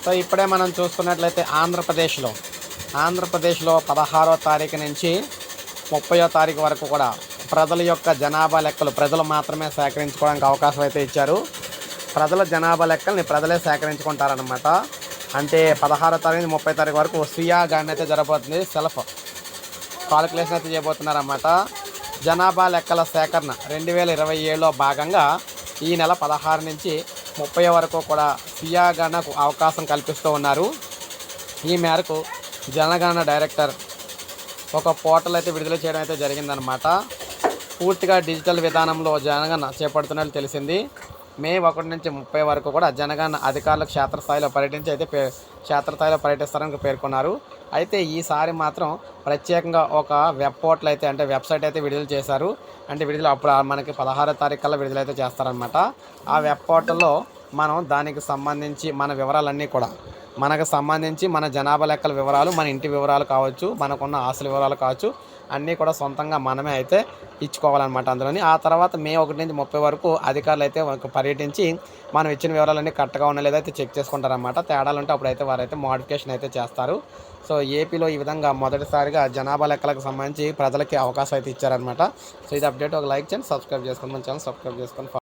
So ఇప్పుడే మనం చూసుకున్నట్లయితే ఆంధ్రప్రదేశ్లో 16వ తారీఖు నుంచి 30వ తారీఖు వరకు కూడా ప్రజల యొక్క జనాభా లెక్కలు ప్రజలు మాత్రమే సేకరించుకోవడానికి అవకాశం అయితే ఇచ్చారు. ప్రజల జనాభా లెక్కల్ని ప్రజలే సేకరించుకుంటారనమాట. అంటే 16వ తారీఖు నుంచి 30వ తారీఖు వరకు స్వీయ గణన అయితే జరగబోతుంది. సెల్ఫ్ కాలిక్యులేషన్ అయితే చేయబోతున్నారన్నమాట. జనాభా లెక్కల సేకరణ 2027లో భాగంగా ఈ నెల 16 నుంచి 30 వరకు కూడా స్వీయ గణనకు అవకాశం కల్పిస్తూ ఉన్నారు. ఈ మేరకు జనగణన డైరెక్టర్ ఒక పోర్టల్ అయితే విడుదల చేయడం అయితే జరిగిందనమాట. పూర్తిగా డిజిటల్ విధానంలో జనగణన చేపడుతున్నట్లు తెలిసింది. మే 1 నుంచి 30 వరకు కూడా జనగణన అధికారులు క్షేత్రస్థాయిలో పర్యటిస్తారని పేర్కొన్నారు. అయితే ఈసారి మాత్రం ప్రత్యేకంగా ఒక వెబ్ పోర్టల్ అయితే అంటే వెబ్సైట్ అయితే విడుదల చేశారు. అంటే అప్పుడు మనకి 16వ తారీఖు కల్లా విడుదలైతే చేస్తారనమాట. ఆ వెబ్ పోర్టల్లో మనం దానికి సంబంధించి మన వివరాలన్నీ కూడా మనకు సంబంధించి మన జనాభా లెక్కల వివరాలు, మన ఇంటి వివరాలు కావచ్చు, మనకున్న ఆస్తుల వివరాలు కావచ్చు, అన్నీ కూడా సొంతంగా మనమే అయితే ఇచ్చుకోవాలన్నమాట అందులోని. ఆ తర్వాత మే 1 నుంచి 30 వరకు అధికారులు అయితే పర్యటించి మనం ఇచ్చిన వివరాలన్నీ కరెక్ట్గా ఉన్నా లేదా అయితే చెక్ చేసుకుంటారన్నమాట. తేడాలు ఉంటే అప్పుడైతే వారైతే మోడిఫికేషన్ అయితే చేస్తారు. సో ఏపీలో ఈ విధంగా మొదటిసారిగా జనాభా లెక్కలకు సంబంధించి ప్రజలకి అవకాశం అయితే ఇచ్చారనమాట. సో ఇది అప్డేట్. ఒక లైక్ చేయండి, సబ్స్క్రైబ్ చేసుకోండి, మన ఛానల్ సబ్స్క్రైబ్ చేసుకొని